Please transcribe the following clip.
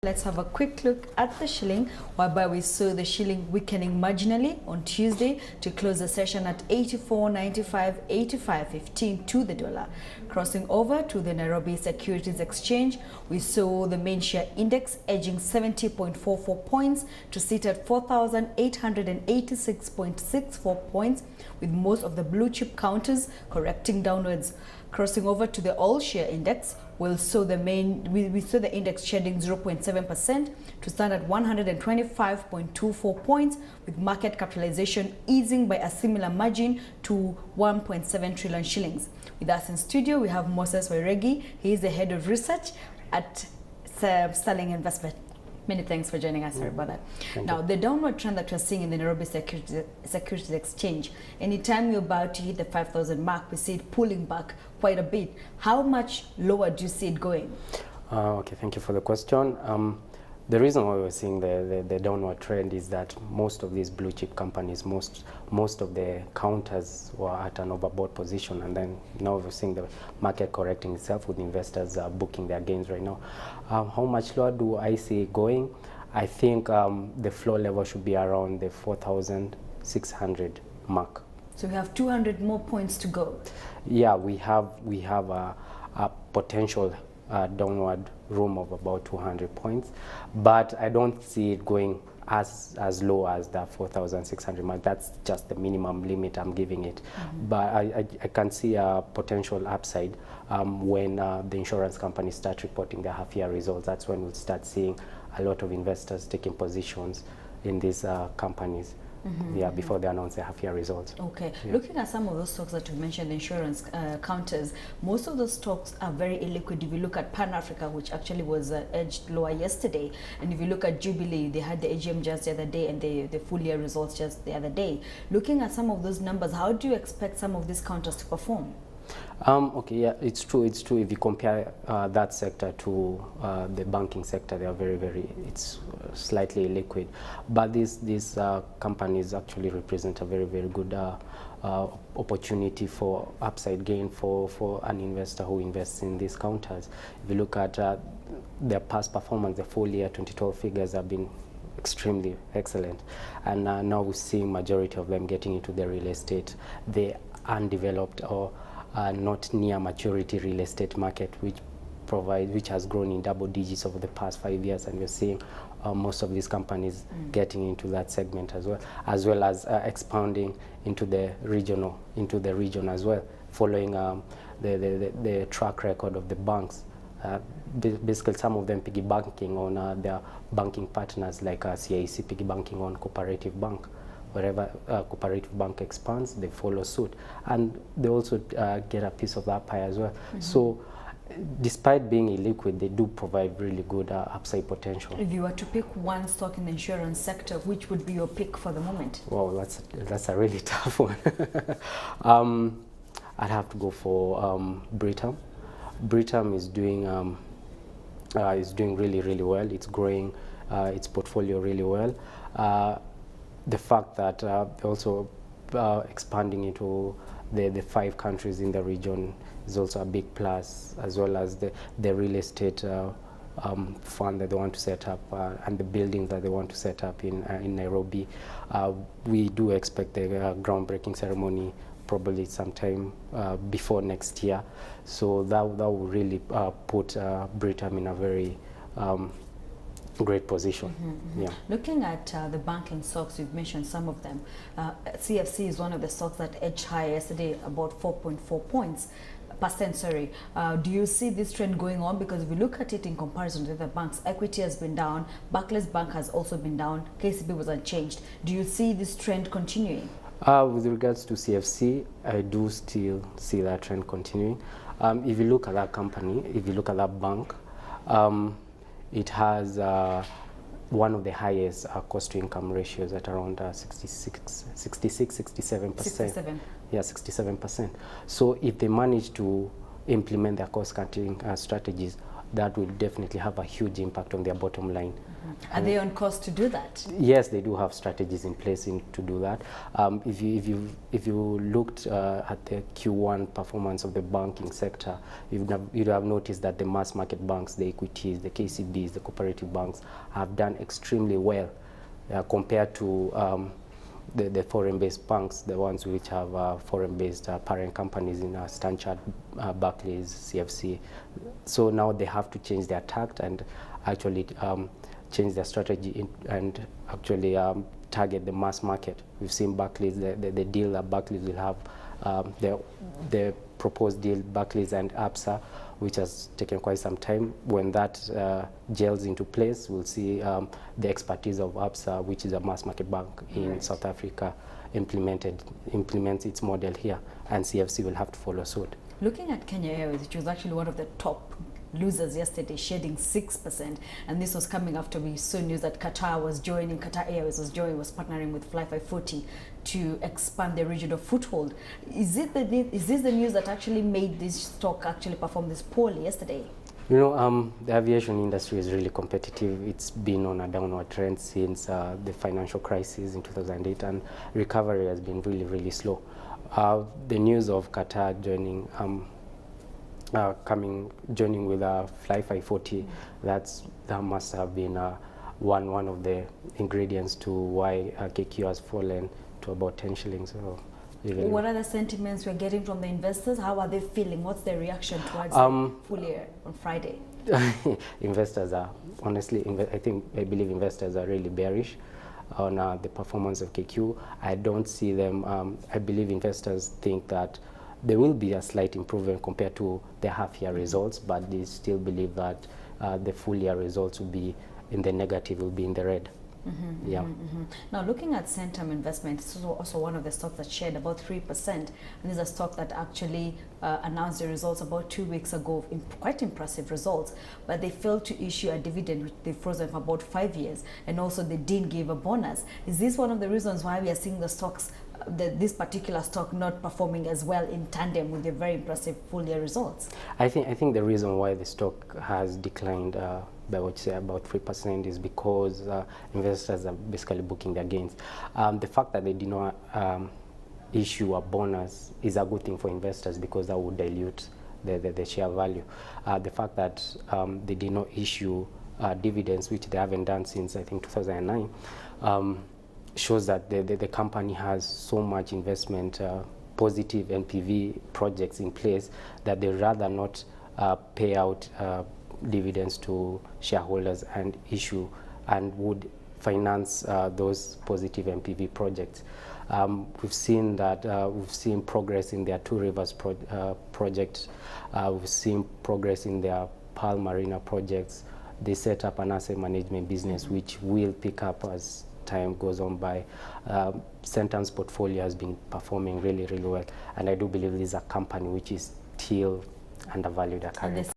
Let's have a quick look at the shilling, whereby we saw the shilling weakening marginally on Tuesday to close the session at 84.95, 85.15 to the dollar. Crossing over to the Nairobi Securities Exchange, we saw the main share index edging 70.44 points to sit at 4,886.64 points, with most of the blue chip counters correcting downwards. Crossing over to the all share index, we saw the index shedding 0.7% to stand at 125.24 points, with market capitalization easing by a similar margin to 1.7 trillion shillings. With us in studio, we have Moses Wairegi. He is the head of research at Sterling Investment. Many thanks for joining us. Sorry about that. Now, the downward trend that we're seeing in the Nairobi Securities Exchange, anytime you're about to hit the 5,000 mark, we see it pulling back quite a bit. How much lower do you see it going? Okay, thank you for the question. The reason why we're seeing the downward trend is that most of these blue chip companies, most of the counters were at an overbought position, and then now we're seeing the market correcting itself, with investors booking their gains right now. How much lower do I see it going? I think the floor level should be around the 4,600 mark. So we have 200 more points to go. Yeah, we have a potential downward room of about 200 points, but I don't see it going as low as the 4,600 mark. That's just the minimum limit I'm giving it. But I can see a potential upside when the insurance companies start reporting their half-year results. That's when we'll start seeing a lot of investors taking positions in these companies. Before they announce their half-year results. Okay. Yeah. Looking at some of those stocks that you mentioned, the insurance counters, most of those stocks are very illiquid. If you look at Pan Africa, which actually was edged lower yesterday, and if you look at Jubilee, they had the AGM just the other day and the full year results just the other day. Looking at some of those numbers, how do you expect some of these counters to perform? Okay, yeah, it's true. If you compare that sector to the banking sector, they are it's slightly illiquid. But these companies actually represent a very good opportunity for upside gain for an investor who invests in these counters. If you look at their past performance, the full year 2012 figures have been extremely excellent, and now we're seeing majority of them getting into the real estate, the undeveloped or not near maturity real estate market, which has grown in double digits over the past 5 years, and we're seeing most of these companies getting into that segment as well as expanding into the region as well, following the track record of the banks. Basically, some of them piggybacking on their banking partners, like CIC piggybacking on Cooperative Bank. Wherever Cooperative Bank expands, they follow suit, and they also get a piece of that pie as well. So despite being illiquid, they do provide really good upside potential. If you were to pick one stock in the insurance sector, which would be your pick for the moment? Well, that's a really tough one. I'd have to go for Britam. Britam is doing really well. It's growing its portfolio really well. The fact that they're also expanding into the 5 countries in the region is also a big plus, as well as the real estate fund that they want to set up and the buildings that they want to set up in Nairobi. We do expect the groundbreaking ceremony probably sometime before next year. So that will really put Britam in a very great position. Yeah. Looking at the banking stocks, you've mentioned some of them. CFC is one of the stocks that edged higher yesterday, about 4.4%. Do you see this trend going on? Because if you look at it in comparison to the banks, Equity has been down, Barclays Bank has also been down, KCB was unchanged. Do you see this trend continuing? With regards to CFC, I do still see that trend continuing. If you look at that company, if you look at that bank, it has one of the highest cost-to-income ratios at around 67%. 67. Yeah, 67%. So if they manage to implement their cost-cutting strategies, that will definitely have a huge impact on their bottom line. Are they on course to do that? Yes, they do have strategies in place to do that. If you looked at the Q1 performance of the banking sector, you'd have noticed that the mass market banks, the equities, the KCBs, the cooperative banks have done extremely well compared to the foreign-based banks, the ones which have foreign-based parent companies in Stanchart, Barclays, CFC. So now they have to change their tact and actually change their strategy and actually target the mass market. We've seen Barclays, the deal that Barclays will have, the proposed deal, Barclays and Absa, which has taken quite some time. When that gels into place, we'll see the expertise of Absa, which is a mass market bank in South Africa, implements its model here, and CFC will have to follow suit. Looking at Kenya Airways, which was actually one of the top losers yesterday, shedding 6%, and this was coming after we saw news that Qatar Airways was partnering with Fly540 to expand their regional foothold. Is this the news that actually made this stock actually perform this poorly yesterday? You know, the aviation industry is really competitive. It's been on a downward trend since the financial crisis in 2008, and recovery has been really, really slow. The news of Qatar joining with Fly540, that must have been one of the ingredients to why KQ has fallen to about 10 shillings. So what are the sentiments we're getting from the investors? How are they feeling? What's their reaction towards full year on Friday? Investors are honestly, I believe investors are really bearish on the performance of KQ. I don't see them. I believe investors think that there will be a slight improvement compared to the half-year results, but they still believe that the full-year results will be in the negative, will be in the red. Now, looking at Centum Investment, it's also one of the stocks that shared about 3%, and this is a stock that actually announced the results about 2 weeks ago, quite impressive results, but they failed to issue a dividend, which they frozen for about 5 years, and also they didn't give a bonus. Is this one of the reasons why we are seeing the stocks, this particular stock, not performing as well in tandem with the very impressive full-year results? I think the reason why the stock has declined by what you say about 3% is because investors are basically booking their gains. The fact that they did not issue a bonus is a good thing for investors because that would dilute the share value. The fact that they did not issue dividends, which they haven't done since I think 2009, shows that the company has so much investment, positive NPV projects in place that they rather not pay out dividends to shareholders and issue and would finance those positive NPV projects. We've seen that we've seen progress in their Two Rivers project. We've seen progress in their Pearl Marina projects. They set up an asset management business which will pick up as time goes on by. Centum's portfolio has been performing really, really well, and I do believe this is a company which is still undervalued at current.